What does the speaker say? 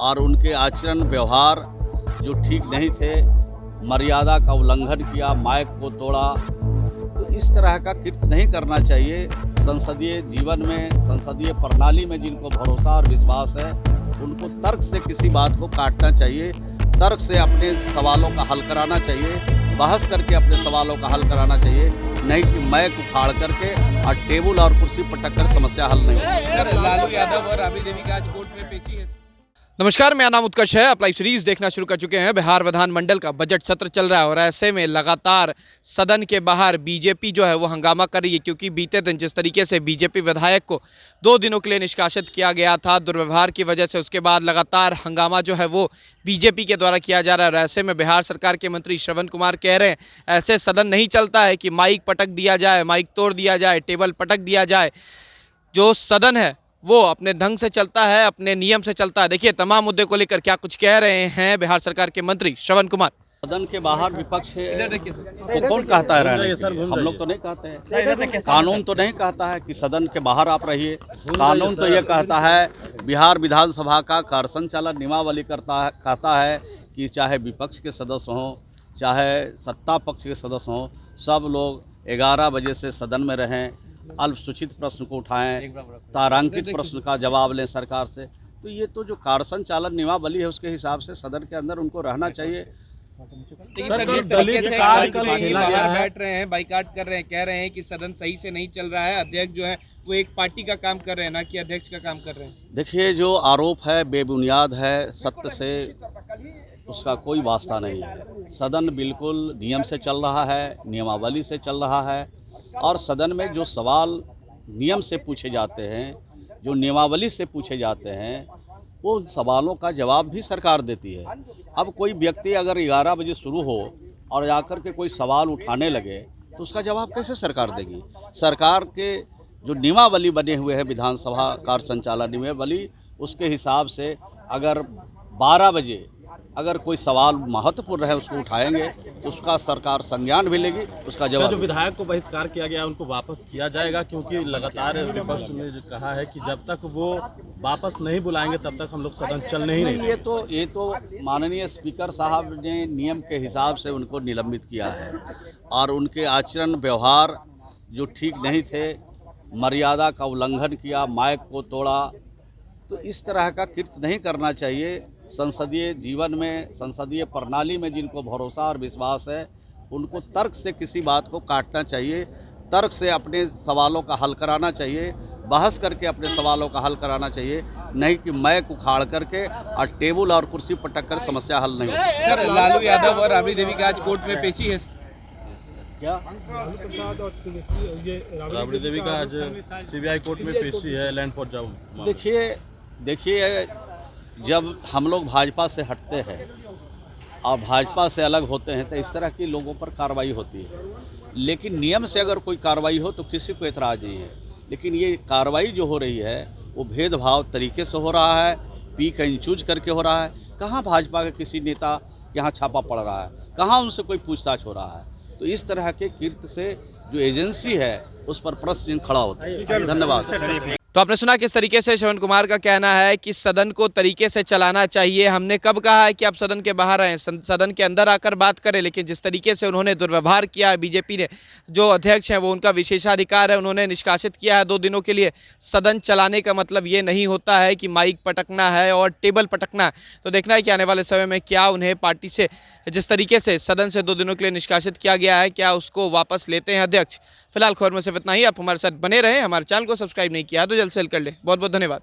और उनके आचरण व्यवहार जो ठीक नहीं थे, मर्यादा का उल्लंघन किया, माइक को तोड़ा, तो इस तरह का कृत्य नहीं करना चाहिए। संसदीय जीवन में, संसदीय प्रणाली में जिनको भरोसा और विश्वास है, उनको तर्क से किसी बात को काटना चाहिए, तर्क से अपने सवालों का हल कराना चाहिए, बहस करके अपने सवालों का हल कराना चाहिए, नहीं कि माइक उखाड़ करके और टेबल और कुर्सी पटक कर समस्या हल नहीं हो सकती। लालू यादव और राबड़ी देवी का आज कोर्ट में पेशी है। नमस्कार, मेरा नाम उत्कर्ष है। आप लाइव सीरीज देखना शुरू कर चुके हैं। बिहार विधानमंडल का बजट सत्र चल रहा है और ऐसे में लगातार सदन के बाहर बीजेपी जो है वो हंगामा कर रही है, क्योंकि बीते दिन जिस तरीके से बीजेपी विधायक को 2 दिनों के लिए निष्कासित किया गया था दुर्व्यवहार की वजह से, उसके बाद लगातार हंगामा जो है वो बीजेपी के द्वारा किया जा रहा है। और ऐसे में बिहार सरकार के मंत्री श्रवण कुमार कह रहे हैं ऐसे सदन नहीं चलता है कि माइक पटक दिया जाए, माइक तोड़ दिया जाए, टेबल पटक दिया जाए। जो सदन है वो अपने ढंग से चलता है, अपने नियम से चलता है। देखिए तमाम मुद्दे को लेकर क्या कुछ कह रहे हैं बिहार सरकार के मंत्री श्रवण कुमार। सदन के बाहर विपक्ष है तो कौन कहता है रहने के लिए? हम लोग तो नहीं कहते हैं। कानून तो नहीं कहता है कि सदन के बाहर आप रहिए। कानून तो ये कहता है, बिहार विधानसभा का कार्य संचालन नियमावली कहता है कि चाहे विपक्ष के सदस्य हों, चाहे सत्ता पक्ष के सदस्य हों, सब लोग 11 बजे से सदन में रहें, अल्पसूचित प्रश्न को उठाएं, तारांकित प्रश्न का जवाब लें सरकार से। तो ये तो जो कार्य संचालन नियमावली है उसके हिसाब से सदन के अंदर उनको रहना चाहिए। बैठ रहे हैं, बाइकाट कर रहे हैं, कह रहे हैं कि सदन सही से नहीं चल रहा है, अध्यक्ष जो है वो एक पार्टी का काम कर रहे हैं, ना कि अध्यक्ष का काम कर रहे हैं। देखिए, जो आरोप है बेबुनियाद है, सत्य से उसका कोई वास्ता नहीं है। सदन बिल्कुल नियम से चल रहा है, नियमावली से चल रहा है, और सदन में जो सवाल नियम से पूछे जाते हैं, जो नियमावली से पूछे जाते हैं, वो सवालों का जवाब भी सरकार देती है। अब कोई व्यक्ति अगर 11 बजे शुरू हो और जाकर के कोई सवाल उठाने लगे तो उसका जवाब कैसे सरकार देगी? सरकार के जो नियमावली बने हुए हैं, विधानसभा कार्य संचालन नियमावली, उसके हिसाब से अगर 12 बजे अगर कोई सवाल महत्वपूर्ण है उसको उठाएंगे तो उसका सरकार संज्ञान भी लेगी, उसका जवाब। जो विधायक को बहिष्कार किया गया उनको वापस किया जाएगा, क्योंकि लगातार विपक्ष ने जो कहा है कि जब तक वो वापस नहीं बुलाएंगे तब तक हम लोग सदन चलने ही नहीं। ये तो माननीय स्पीकर साहब ने नियम के हिसाब से उनको निलंबित किया है, और उनके आचरण व्यवहार जो ठीक नहीं थे, मर्यादा का उल्लंघन किया, माइक को तोड़ा, तो इस तरह का कृत्य नहीं करना चाहिए। संसदीय जीवन में, संसदीय प्रणाली में जिनको भरोसा और विश्वास है, उनको तर्क से किसी बात को काटना चाहिए, तर्क से अपने सवालों का हल कराना चाहिए, बहस करके अपने सवालों का हल कराना चाहिए, नहीं कि माइक उखाड़ करके और टेबल और कुर्सी पटक कर समस्या हल नहीं हो सकती। सर, लालू यादव और राबड़ी देवी का आज कोर्ट में पेशी है। क्या राबड़ी देवी का आज सीबीआई कोर्ट में पेशी है, लैंड फॉर जॉब। देखिए, जब हम लोग भाजपा से हटते हैं और भाजपा से अलग होते हैं तो इस तरह की लोगों पर कार्रवाई होती है, लेकिन नियम से अगर कोई कार्रवाई हो तो किसी को एतराज़ नहीं है। लेकिन ये कार्रवाई जो हो रही है वो भेदभाव तरीके से हो रहा है, पिक एंड चूज करके हो रहा है। कहाँ भाजपा के किसी नेता के यहाँ छापा पड़ रहा है, कहाँ उनसे कोई पूछताछ हो रहा है? तो इस तरह के कृत्य से जो एजेंसी है उस पर प्रश्न चिन्ह खड़ा होता है। धन्यवाद। तो आपने सुना किस तरीके से श्रवण कुमार का कहना है कि सदन को तरीके से चलाना चाहिए। हमने कब कहा है कि आप सदन के बाहर आएँ, सदन के अंदर आकर बात करें, लेकिन जिस तरीके से उन्होंने दुर्व्यवहार किया है, बीजेपी ने, जो अध्यक्ष हैं वो उनका विशेषाधिकार है, उन्होंने निष्कासित किया है 2 दिनों के लिए। सदन चलाने का मतलब ये नहीं होता है कि माइक पटकना है और टेबल पटकना है। तो देखना है कि आने वाले समय में क्या उन्हें पार्टी से, जिस तरीके से सदन से 2 दिनों के लिए निष्कासित किया गया है, क्या उसको वापस लेते हैं अध्यक्ष। फिलहाल खबर में सिर्फ इतना ही। आप हमारे साथ बने रहें, हमारे चैनल को सब्सक्राइब नहीं किया तो जल्द से जल्द कर लें। बहुत बहुत धन्यवाद।